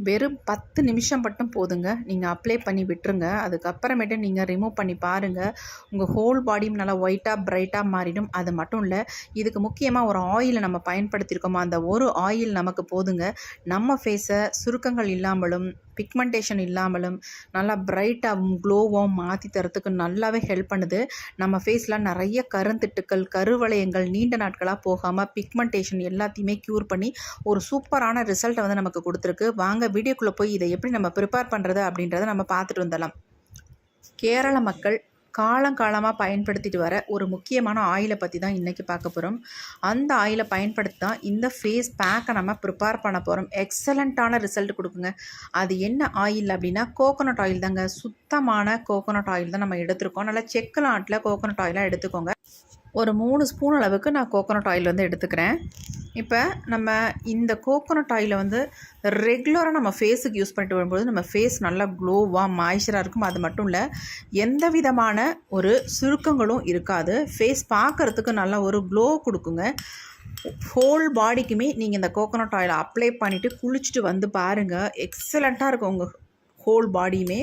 வெறும் 10 நிமிஷம் மட்டும் போதுங்க. நீங்க அப்ளை பண்ணி விட்டுருங்க. அதுக்கப்புறமேட்டு நீங்க ரிமூவ் பண்ணி பாருங்க. உங்க ஹோல் பாடியும் நல்லா ஒயிட்டா, பிரைட்டா மாறிடும். அது மட்டும் இல்ல, இதுக்கு முக்கியமா ஒரு ஆயில நம்ம பயன்படுத்தியிருக்கோமா, அந்த ஒரு ஆயில் நமக்கு போதுங்க. நம்ம ஃபேஸை சுருக்கங்கள் இல்லாமலும், பிக்மெண்டேஷன் இல்லாமலும், நல்லா பிரைட்டாவும், க்ளோவாவும் மாற்றி தரத்துக்கு நல்லாவே ஹெல்ப் பண்ணுது. நம்ம ஃபேஸில் நிறைய கருந்திட்டுக்கள், கருவளையங்கள் நீண்ட நாட்களாக போகாமல் பிக்மெண்டேஷன் எல்லாத்தையுமே க்யூர் பண்ணி ஒரு சூப்பரான ரிசல்ட்டை வந்து நமக்கு கொடுத்துருக்கு. வாங்க வீடியோக்குள்ளே போய் இதை எப்படி நம்ம ப்ரிப்பேர் பண்ணுறது அப்படின்றத நம்ம பார்த்துட்டு வந்துடலாம். கேரள மக்கள் காலங்காலமாக பயன்படுத்திட்டு வர ஒரு முக்கியமான ஆயிலை பற்றி தான் இன்றைக்கி பார்க்க போகிறோம். அந்த ஆயிலை பயன்படுத்தி தான் இந்த ஃபேஸ் பேக்கை நம்ம ப்ரிப்பேர் பண்ண போகிறோம். எக்ஸலண்ட்டான ரிசல்ட் கொடுக்குங்க. அது என்ன ஆயில் அப்படின்னா கோகோனட் ஆயில் தாங்க. சுத்தமான கோகோனட் ஆயில் தான் நம்ம எடுத்துருக்கோம். நல்லா செக்கு கோகோனட் ஆயிலாக எடுத்துக்கோங்க. ஒரு 3 ஸ்பூன் அளவுக்கு நான் கோகோனட் ஆயில் வந்து எடுத்துக்கிறேன். இப்போ நம்ம இந்த கோகோனட் ஆயிலை வந்து ரெகுலராக நம்ம ஃபேஸுக்கு யூஸ் பண்ணிட்டு வரும்போது நம்ம ஃபேஸ் நல்லா க்ளோவாக மாய்ஸ்சராக இருக்கும். அது மட்டும் இல்லை, எந்த விதமான ஒரு சுருக்கங்களும் இருக்காது. ஃபேஸ் பார்க்குறதுக்கு நல்லா ஒரு க்ளோ கொடுக்குங்க. ஹோல் பாடிக்குமே நீங்கள் இந்த கோகோனட் ஆயிலை அப்ளை பண்ணிவிட்டு குளிச்சுட்டு வந்து பாருங்கள். எக்ஸலண்ட்டாக இருக்கும் உங்கள் ஹோல் பாடியுமே.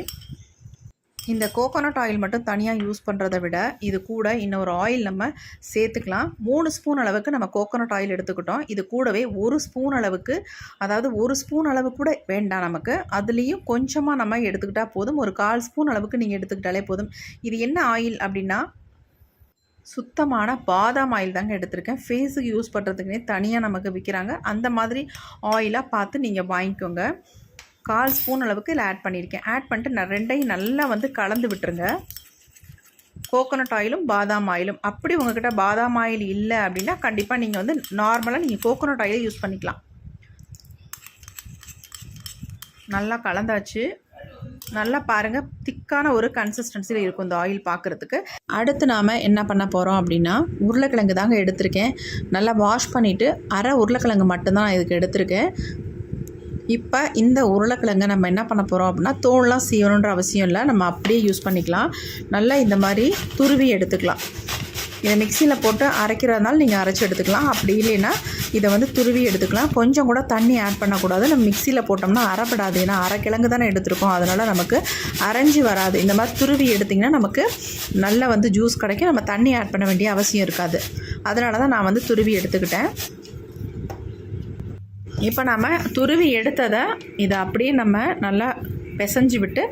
இந்த கோகோனட் ஆயில் மட்டும் தனியாக யூஸ் பண்ணுறதை விட இது கூட இன்னொரு ஆயில் நம்ம சேர்த்துக்கலாம். 3 ஸ்பூன் அளவுக்கு நம்ம கோகோனட் ஆயில் எடுத்துக்கிட்டோம். இது கூடவே 1 ஸ்பூன் அளவுக்கு, அதாவது 1 ஸ்பூன் அளவு கூட வேண்டாம் நமக்கு, அதுலேயும் கொஞ்சமாக நம்ம எடுத்துக்கிட்டால் போதும். ஒரு 1/4 ஸ்பூன் அளவுக்கு நீங்கள் எடுத்துக்கிட்டாலே போதும். இது என்ன ஆயில் அப்படின்னா சுத்தமான பாதாம் ஆயில் தாங்க எடுத்திருக்கேன். ஃபேஸுக்கு யூஸ் பண்ணுறதுக்குனே தனியாக நமக்கு விற்கிறாங்க. அந்த மாதிரி ஆயிலாக பார்த்து நீங்கள் வாங்கிக்கோங்க. 1/4 ஸ்பூன் அளவுக்கு இதில் ஆட் பண்ணியிருக்கேன். ஆட் பண்ணிட்டு நான் ரெண்டையும் நல்லா வந்து கலந்து விட்டுருங்க. கோகோனட் ஆயிலும் பாதாம் ஆயிலும். அப்படி உங்கள்கிட்ட பாதாம் ஆயில் இல்லை அப்படின்னா கண்டிப்பாக நீங்கள் வந்து நார்மலாக நீங்கள் கோகோனட் ஆயிலை யூஸ் பண்ணிக்கலாம். நல்லா கலந்தாச்சு. நல்லா பாருங்கள், திக்கான ஒரு கன்சிஸ்டன்சியில் இருக்கும் இந்த ஆயில் பார்க்குறதுக்கு. அடுத்து நாம் என்ன பண்ண போகிறோம் அப்படின்னா உருளைக்கிழங்கு தாங்க எடுத்திருக்கேன். நல்லா வாஷ் பண்ணிவிட்டு அரை உருளைக்கிழங்கு மட்டும்தான் நான் இதுக்கு எடுத்திருக்கேன். இப்போ இந்த உருளைக்கிழங்கை நம்ம என்ன பண்ண போகிறோம் அப்படின்னா தோல்லாம் சீவணுன்ற அவசியம் இல்லை, நம்ம அப்படியே யூஸ் பண்ணிக்கலாம். நல்லா இந்த மாதிரி துருவி எடுத்துக்கலாம். இதை மிக்சியில் போட்டு அரைக்கிறதுனால நீங்கள் அரைச்சி எடுத்துக்கலாம். அப்படி இல்லைன்னா இதை வந்து துருவி எடுத்துக்கலாம். கொஞ்சம் கூட தண்ணி ஆட் பண்ணக்கூடாது. நம்ம மிக்சியில் போட்டோம்னா அரைப்படாது. ஏன்னா அரை கிழங்கு தானே எடுத்துருக்கோம், அதனால் நமக்கு அரைஞ்சி வராது. இந்த மாதிரி துருவி எடுத்திங்கன்னா நமக்கு நல்லா வந்து ஜூஸ் கிடைக்கும். நம்ம தண்ணி ஆட் பண்ண வேண்டிய அவசியம் இருக்காது. அதனால தான் நான் வந்து துருவி எடுத்துக்கிட்டேன். இப்போ நம்ம துருவி எடுத்ததை இதை அப்படியே நம்ம நல்லா பிசைஞ்சு விட்டு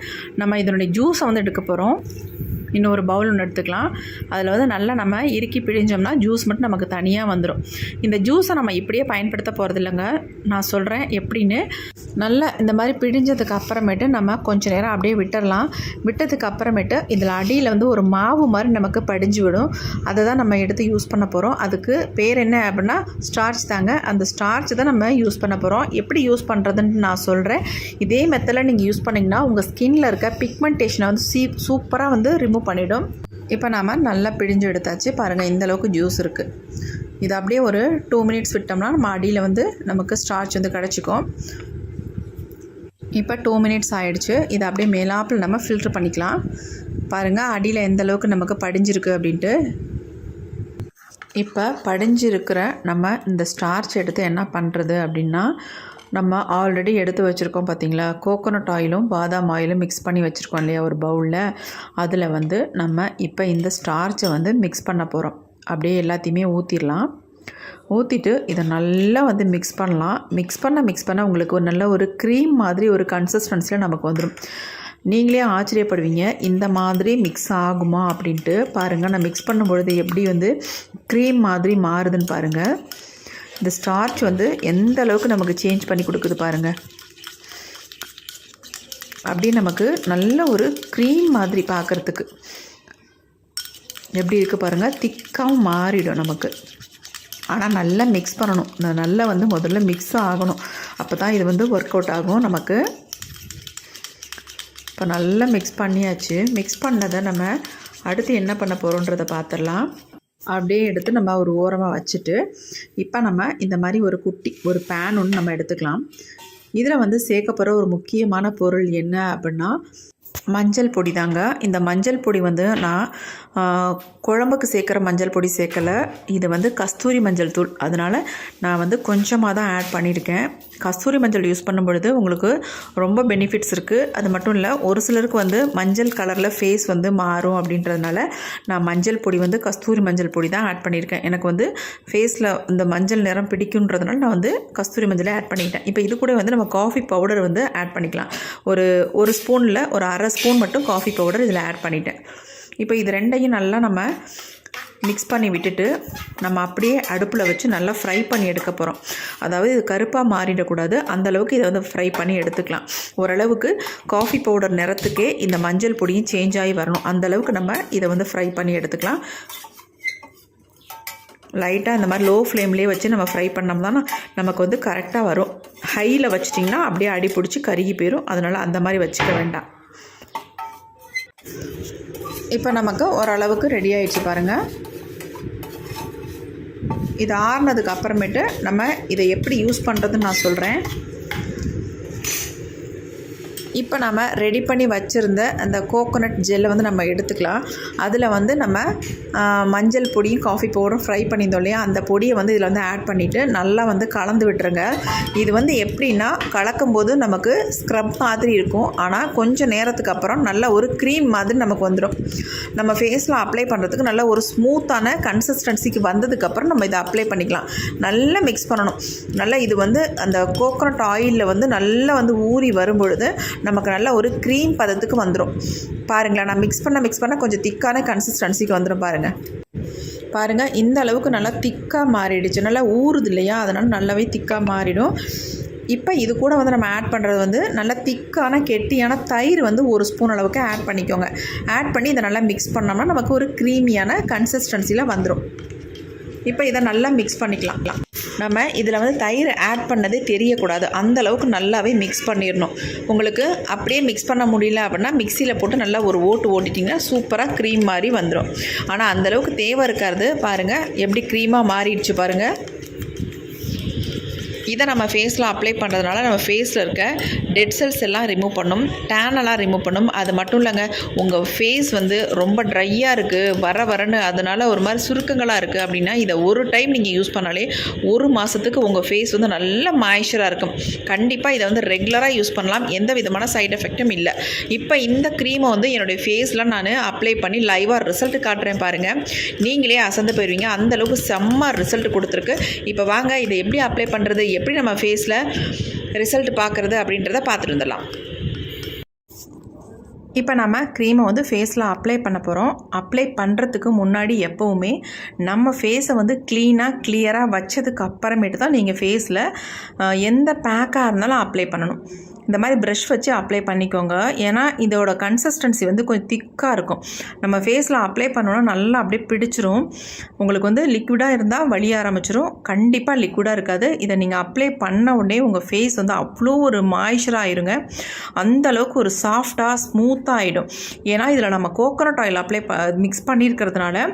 நம்ம இதனுடைய ஜூஸை வந்து எடுக்க போகிறோம். இன்னொரு பவுல் ஒன்று எடுத்துக்கலாம். அதில் வந்து நல்லா நம்ம இறுக்கி பிழிஞ்சோம்னா ஜூஸ் மட்டும் நமக்கு தனியாக வந்துடும். இந்த ஜூஸை நம்ம இப்படியே பயன்படுத்த போகிறது இல்லைங்க. நான் சொல்கிறேன் எப்படின்னு. நல்லா இந்த மாதிரி பிழிஞ்சதுக்கு அப்புறமேட்டு நம்ம கொஞ்சம் நேரம் அப்படியே விட்டுடலாம். விட்டதுக்கு அப்புறமேட்டு இதில் அடியில் வந்து ஒரு மாவு மாதிரி நமக்கு படிஞ்சு விடும். அதை தான் நம்ம எடுத்து யூஸ் பண்ண போகிறோம். அதுக்கு பேர் என்ன அப்படின்னா ஸ்டார்ச் தாங்க. அந்த ஸ்டார்ச் தான் நம்ம யூஸ் பண்ண போகிறோம். எப்படி யூஸ் பண்ணுறதுன்னு நான் சொல்கிறேன். இதே மெத்தடில் நீங்கள் யூஸ் பண்ணிங்கன்னா உங்கள் ஸ்கின்னில் இருக்க பிக்மெண்டேஷனை வந்து சூப்பராக வந்து ரிமூவ் பண்ணிடும். இப்போ நாம் நல்லா பிழிஞ்சு எடுத்தாச்சு. பாருங்கள், இந்த அளவுக்கு ஜூஸ் இருக்குது. இது அப்படியே ஒரு 2 மினிட்ஸ் விட்டோம்னா நம்ம அடியில் வந்து நமக்கு ஸ்டார்ச் வந்து கிடச்சிக்கும். இப்போ 2 மினிட்ஸ் ஆகிடுச்சு. இதை அப்படியே மேலாப்பில் நம்ம ஃபில்ட்ரு பண்ணிக்கலாம். பாருங்கள் அடியில் எந்த அளவுக்கு நமக்கு படிஞ்சிருக்கு அப்படின்ட்டு. இப்போ படிஞ்சிருக்கிற நம்ம இந்த ஸ்டார்ச் எடுத்து என்ன பண்ணுறது அப்படின்னா, நம்ம ஆல்ரெடி எடுத்து வச்சுருக்கோம் பார்த்திங்களா, கோகோனட் ஆயிலும் பாதாம் ஆயிலும் மிக்ஸ் பண்ணி வச்சுருக்கோம் இல்லையா ஒரு பவுலில். அதில் வந்து நம்ம இப்போ இந்த ஸ்டார்ச்சை வந்து மிக்ஸ் பண்ண போகிறோம். அப்படியே எல்லாத்தையுமே ஊற்றிடலாம். ஊற்றிட்டு இதை நல்லா வந்து மிக்ஸ் பண்ணலாம். மிக்ஸ் பண்ண உங்களுக்கு ஒரு நல்ல ஒரு க்ரீம் மாதிரி ஒரு கன்சிஸ்டன்சியில் நமக்கு வந்துடும். நீங்களே ஆச்சரியப்படுவீங்க, இந்த மாதிரி மிக்ஸ் ஆகுமா அப்படின்ட்டு. பாருங்கள், நான் மிக்ஸ் பண்ணும்பொழுது எப்படி வந்து க்ரீம் மாதிரி மாறுதுன்னு பாருங்கள். இந்த ஸ்டார்ச் வந்து எந்த அளவுக்கு நமக்கு சேஞ்ச் பண்ணி கொடுக்குது பாருங்கள். அப்படியே நமக்கு நல்ல ஒரு க்ரீம் மாதிரி பார்க்குறதுக்கு எப்படி இருக்குது பாருங்கள். திக்காகவும் மாறிடும் நமக்கு. ஆனால் நல்லா மிக்ஸ் பண்ணணும். நல்லா வந்து முதல்ல மிக்ஸ் ஆகணும். அப்போ தான் இது வந்து ஒர்க் அவுட் ஆகும் நமக்கு. இப்போ நல்லா மிக்ஸ் பண்ணியாச்சு. மிக்ஸ் பண்ணதை நம்ம அடுத்து என்ன பண்ண போகிறோன்றதை பார்த்துடலாம். அப்படியே எடுத்து நம்ம ஒரு ஓரமாக வச்சுட்டு இப்போ நம்ம இந்த மாதிரி ஒரு பேன் ஒன்று நம்ம எடுத்துக்கலாம். இதில் வந்து சேர்க்க போகிற ஒரு முக்கியமான பொருள் என்ன அப்படின்னா மஞ்சள் பொடி தாங்க. இந்த மஞ்சள் பொடி வந்து நான் குழம்புக்கு சேர்க்குற மஞ்சள் பொடி சேர்க்கலை. இது வந்து கஸ்தூரி மஞ்சள் தூள். அதனால் நான் வந்து கொஞ்சமாக தான் ஆட் பண்ணியிருக்கேன். கஸ்தூரி மஞ்சள் யூஸ் பண்ணும் பொழுது உங்களுக்கு ரொம்ப பெனிஃபிட்ஸ் இருக்குது. அது மட்டும் இல்லை, ஒரு சிலருக்கு வந்து மஞ்சள் கலரில் ஃபேஸ் வந்து மாறும் அப்படின்றதுனால நான் மஞ்சள் பொடி வந்து கஸ்தூரி மஞ்சள் பொடி தான் ஆட் பண்ணியிருக்கேன். எனக்கு வந்து ஃபேஸில் இந்த மஞ்சள் நிறம் பிடிக்குன்றதுனால நான் வந்து கஸ்தூரி மஞ்சளை ஆட் பண்ணிக்கிட்டேன். இப்போ இது கூட வந்து நம்ம காஃபி பவுடர் வந்து ஆட் பண்ணிக்கலாம். ஒரு ஸ்பூனில் ஒரு அரை ஸ்பூன் மட்டும் காஃபி பவுடர் இதில் ஆட் பண்ணிட்டேன். இப்போ இது ரெண்டையும் நல்லா நம்ம மிக்ஸ் பண்ணி விட்டுட்டு நம்ம அப்படியே அடுப்பில் வச்சு நல்லா ஃப்ரை பண்ணி எடுக்க போகிறோம். அதாவது இது கருப்பாக மாறிடக்கூடாது, அந்தளவுக்கு இதை வந்து ஃப்ரை பண்ணி எடுத்துக்கலாம். ஓரளவுக்கு காஃபி பவுடர் நிறத்துக்கே இந்த மஞ்சள் பொடியும் சேஞ்ச் ஆகி வரணும். அந்தளவுக்கு நம்ம இதை வந்து ஃப்ரை பண்ணி எடுத்துக்கலாம். லைட்டாக இந்த மாதிரி லோ ஃப்ளேம்லேயே வச்சு நம்ம ஃப்ரை பண்ணோம்னா நமக்கு வந்து கரெக்டாக வரும். ஹையில் வச்சிட்டிங்கன்னா அப்படியே அடி பிடிச்சி கருகி போயிடும். அதனால் அந்த மாதிரி வச்சுக்க வேண்டாம். இப்போ நமக்கு ஓரளவுக்கு ரெடி ஆகிடுச்சு பாருங்கள். இது ஆறுனதுக்கு அப்புறமேட்டு நம்ம இதை எப்படி யூஸ் பண்ணுறதுன்னு நான் சொல்கிறேன். இப்போ நம்ம ரெடி பண்ணி வச்சுருந்த அந்த கோகோனட் ஜெல்லை வந்து நம்ம எடுத்துக்கலாம். அதில் வந்து நம்ம மஞ்சள் பொடியும் காஃபி பவுடரும் ஃப்ரை பண்ணியிருந்தோம் இல்லையா, அந்த பொடியை வந்து இதில் வந்து ஆட் பண்ணிவிட்டு நல்லா வந்து கலந்து விட்டுருங்க. இது வந்து எப்படின்னா கலக்கும்போது நமக்கு ஸ்க்ரப் மாதிரி இருக்கும். ஆனால் கொஞ்சம் நேரத்துக்கு அப்புறம் நல்ல ஒரு க்ரீம் மாதிரி நமக்கு வந்துடும். நம்ம ஃபேஸில் அப்ளை பண்ணுறதுக்கு நல்ல ஒரு ஸ்மூத்தான கன்சிஸ்டன்சிக்கு வந்ததுக்கப்புறம் நம்ம இதை அப்ளை பண்ணிக்கலாம். நல்லா மிக்ஸ் பண்ணணும். நல்லா இது வந்து அந்த கோகோனட் ஆயிலில் வந்து நல்லா வந்து ஊறி வரும்பொழுது நமக்கு நல்ல ஒரு க்ரீம் பதத்துக்கு வந்துடும். பாருங்களேன், நான் மிக்ஸ் பண்ண கொஞ்சம் திக்கான கன்சிஸ்டன்சிக்கு வந்துடும். பாருங்கள் இந்த அளவுக்கு நல்லா திக்காக மாறிடுச்சு. நல்லா ஊறுது இல்லையா, அதனால் நல்லாவே திக்காக மாறிடும். இப்போ இது கூட வந்து நம்ம ஆட் பண்ணுறது வந்து நல்லா திக்கான கெட்டியான தயிர் வந்து ஒரு ஸ்பூன் அளவுக்கு ஆட் பண்ணிக்கோங்க. ஆட் பண்ணி இதை நல்லா மிக்ஸ் பண்ணோம்னா நமக்கு ஒரு க்ரீமியான கன்சிஸ்டன்சியில் வந்துடும். இப்போ இதை நல்லா மிக்ஸ் பண்ணிக்கலாம். நம்ம இதில் வந்து தயிர் ஆட் பண்ணதே தெரியக்கூடாது, அந்தளவுக்கு நல்லாவே மிக்ஸ் பண்ணிடணும். உங்களுக்கு அப்படியே மிக்ஸ் பண்ண முடியல அப்படின்னா மிக்சியில் போட்டு நல்லா ஒரு ஓட்டிட்டிங்கன்னா சூப்பராக க்ரீம் மாதிரி வந்துடும். ஆனால் அந்தளவுக்கு தேவை இருக்காது. பாருங்கள் எப்படி க்ரீமாக மாறிடுச்சு பாருங்கள். இதை நம்ம ஃபேஸில் அப்ளை பண்ணுறதுனால நம்ம ஃபேஸில் இருக்க டெட் செல்ஸ் எல்லாம் ரிமூவ் பண்ணும், டேன் எல்லாம் ரிமூவ் பண்ணும். அது மட்டும் இல்லைங்க, உங்கள் ஃபேஸ் வந்து ரொம்ப ட்ரையாக இருக்குது, வரன்னு அதனால் ஒரு மாதிரி சுருக்கங்களாக இருக்குது அப்படின்னா இதை ஒரு டைம் நீங்கள் யூஸ் பண்ணாலே ஒரு மாதத்துக்கு உங்கள் ஃபேஸ் வந்து நல்ல மாய்ஸ்சராக இருக்கும். கண்டிப்பாக இதை வந்து ரெகுலராக யூஸ் பண்ணலாம், எந்த விதமான சைட் எஃபெக்ட்டும் இல்லை. இப்போ இந்த க்ரீமை வந்து என்னுடைய ஃபேஸில் நான் அப்ளை பண்ணி லைவாக ரிசல்ட் காட்டுறேன் பாருங்கள். நீங்களே அசந்து போயிடுவீங்க, அந்தளவுக்கு செம்ம ரிசல்ட் கொடுத்துருக்கு. இப்போ வாங்க இதை எப்படி அப்ளை பண்ணுறது, எப்படி நம்ம ஃபேஸில் ரிசல்ட் பார்க்குறது அப்படின்றத பார்த்துட்டு வந்துடலாம். இப்போ நம்ம க்ரீமை வந்து ஃபேஸில் அப்ளை பண்ண போகிறோம். அப்ளை பண்ணுறதுக்கு முன்னாடி எப்போவுமே நம்ம ஃபேஸை வந்து கிளியராக வச்சதுக்கு அப்புறமேட்டு தான் நீங்கள் ஃபேஸில் எந்த பேக்காக இருந்தாலும் அப்ளை பண்ணணும். இந்த மாதிரி ப்ரஷ் வச்சு அப்ளை பண்ணிக்கோங்க. ஏன்னா இதோட கன்சிஸ்டன்சி வந்து கொஞ்சம் திக்காக இருக்கும். நம்ம ஃபேஸில் அப்ளை பண்ணோன்னா நல்லா அப்படியே பிடிச்சிரும். உங்களுக்கு வந்து லிக்விடாக இருந்தால் வலிய ஆரம்பிச்சிரும். கண்டிப்பாக லிக்விடாக இருக்காது. இதை நீங்கள் அப்ளை பண்ண உடனே உங்கள் ஃபேஸ் வந்து அவ்வளோ ஒரு மாய்ஸ்சராக ஆயிருங்க. அந்தளவுக்கு ஒரு சாஃப்டாக ஸ்மூத்தாக ஆகிடும். ஏன்னா இதில் நம்ம கோகோனட் ஆயில் மிக்ஸ் பண்ணியிருக்கிறதுனால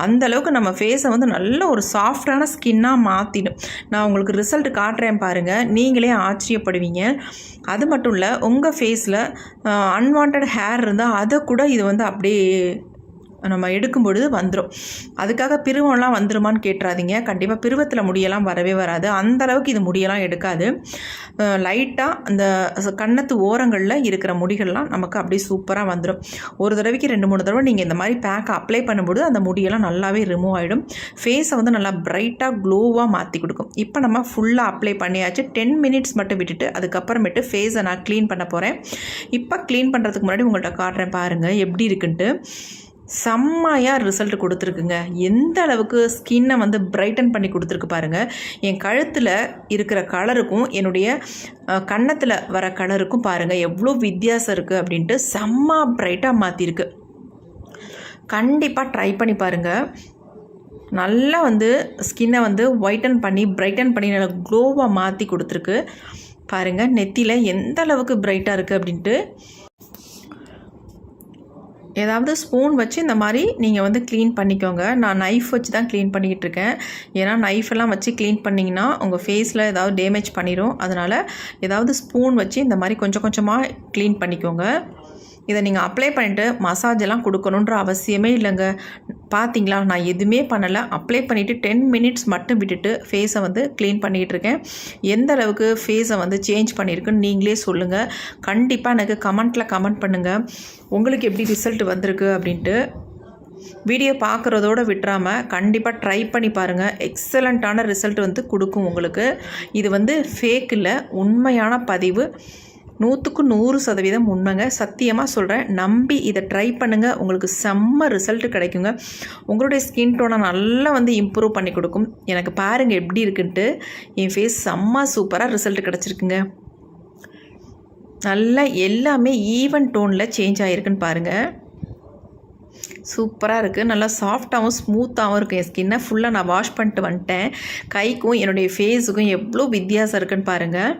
அந்தளவுக்கு நம்ம ஃபேஸை வந்து நல்ல ஒரு சாஃப்டான ஸ்கின்னாக மாற்றிடும். நான் உங்களுக்கு ரிசல்ட் காட்டுறேன் பாருங்கள், நீங்களே ஆச்சரியப்படுவீங்க. அது மட்டும் இல்லை, உங்கள் ஃபேஸில் அன்வான்ட் ஹேர் இருந்தால் அதை கூட இது வந்து அப்படியே நம்ம எடுக்கும் பொழுது வந்துடும். அதுக்காக பிருவம்லாம் வந்துருமான்னு கேட்டுறாதீங்க. கண்டிப்பாக பிருவத்தில் முடியெல்லாம் வரவே வராது. அந்தளவுக்கு இது முடியெல்லாம் எடுக்காது. லைட்டாக அந்த கன்னத்து ஓரங்களில் இருக்கிற முடிகள்லாம் நமக்கு அப்படியே சூப்பராக வந்துடும். ஒரு தடவைக்கு 2-3 தடவை நீங்கள் இந்த மாதிரி பேக்கை அப்ளை பண்ணும்போது அந்த முடியெல்லாம் நல்லாவே ரிமூவ் ஆகிடும். ஃபேஸை வந்து நல்லா பிரைட்டாக க்ளோவாக மாற்றி கொடுக்கும். இப்போ நம்ம ஃபுல்லாக அப்ளை பண்ணியாச்சு. 10 மினிட்ஸ் மட்டும் விட்டுட்டு அதுக்கப்புறமேட்டு ஃபேஸை நான் க்ளீன் பண்ண போகிறேன். இப்போ க்ளீன் பண்ணுறதுக்கு முன்னாடி உங்கள்கிட்ட காட்டுறேன் பாருங்கள் எப்படி இருக்குன்ட்டு. செம்மையாக ரிசல்ட் கொடுத்துருக்குங்க. எந்த அளவுக்கு ஸ்கின்னை வந்து பிரைட்டன் பண்ணி கொடுத்துருக்கு பாருங்கள். என் கழுத்தில் இருக்கிற கலருக்கும் என்னுடைய கன்னத்தில் வர கலருக்கும் பாருங்கள் எவ்வளோ வித்தியாசம் இருக்குது அப்படின்ட்டு. செம்ம பிரைட்டாக மாற்றிருக்கு. கண்டிப்பாக ட்ரை பண்ணி பாருங்கள். நல்லா வந்து ஸ்கின்னை வந்து ஒயிட்டன் பண்ணி பிரைட்டன் பண்ணி நல்லா க்ளோவாக மாற்றி கொடுத்துருக்கு பாருங்கள். நெத்தியில் எந்த அளவுக்கு பிரைட்டாக இருக்குது அப்படின்ட்டு. ஏதாவது ஸ்பூன் வச்சு இந்த மாதிரி நீங்கள் வந்து க்ளீன் பண்ணிக்கோங்க. நான் நைஃப் வச்சு தான் க்ளீன் பண்ணிக்கிட்டு இருக்கேன். ஏன்னா நைஃபெல்லாம் வச்சு க்ளீன் பண்ணிங்கன்னா உங்கள் ஃபேஸில் ஏதாவது டேமேஜ் பண்ணிடும். அதனால் ஏதாவது ஸ்பூன் வச்சு இந்த மாதிரி கொஞ்சம் கொஞ்சமாக க்ளீன் பண்ணிக்கோங்க. இதை நீங்கள் அப்ளை பண்ணிவிட்டு மசாஜ் எல்லாம் கொடுக்கணுன்ற அவசியமே இல்லைங்க. பார்த்தீங்களா, நான் எதுவுமே பண்ணலை. அப்ளை பண்ணிவிட்டு 10 மினிட்ஸ் மட்டும் விட்டுட்டு ஃபேஸை வந்து க்ளீன் பண்ணிகிட்டு இருக்கேன். எந்த அளவுக்கு ஃபேஸை வந்து சேஞ்ச் பண்ணியிருக்குன்னு நீங்களே சொல்லுங்கள். கண்டிப்பாக எனக்கு கமெண்ட் பண்ணுங்கள் உங்களுக்கு எப்படி ரிசல்ட் வந்திருக்கு அப்படின்ட்டு. வீடியோ பார்க்குறதோடு விட்டுறாமல் கண்டிப்பாக ட்ரை பண்ணி பாருங்கள். எக்ஸலண்ட்டான ரிசல்ட் வந்து கொடுக்கும் உங்களுக்கு. இது வந்து ஃபேக் இல்லை, உண்மையான பதிவு. 100க்கு 100% உண்மைங்க. சத்தியமாக சொல்கிறேன். நம்பி இதை ட்ரை பண்ணுங்கள். உங்களுக்கு செம்ம ரிசல்ட் கிடைக்குங்க. உங்களுடைய ஸ்கின் டோனை நல்லா வந்து இம்ப்ரூவ் பண்ணி கொடுக்கும். எனக்கு பாருங்கள் எப்படி இருக்குன்ட்டு. என் ஃபேஸ் செம்ம சூப்பராக ரிசல்ட் கிடச்சிருக்குங்க. நல்லா எல்லாமே ஈவன் டோனில் சேஞ்ச் ஆகிருக்குன்னு பாருங்கள். சூப்பராக இருக்குது. நல்லா சாஃப்டாகவும் ஸ்மூத்தாகவும் இருக்குது. என் ஸ்கின்னை ஃபுல்லாக நான் வாஷ் பண்ணிட்டு வந்துட்டேன். கைக்கும் என்னுடைய ஃபேஸுக்கும் எவ்வளோ வித்தியாசம் இருக்குதுன்னு பாருங்கள்.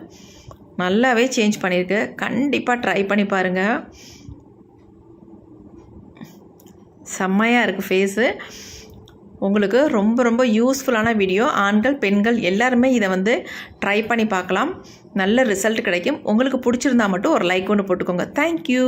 நல்லாவே சேஞ்ச் பண்ணியிருக்கு. கண்டிப்பாக ட்ரை பண்ணி பாருங்கள். செம்மையாக இருக்குது ஃபேஸு. உங்களுக்கு ரொம்ப ரொம்ப யூஸ்ஃபுல்லான வீடியோ. ஆண்கள் பெண்கள் எல்லாருமே இதை வந்து ட்ரை பண்ணி பார்க்கலாம். நல்ல ரிசல்ட் கிடைக்கும். உங்களுக்கு பிடிச்சிருந்தா மட்டும் ஒரு லைக் ஒன்று போட்டுக்கோங்க. தேங்க்யூ.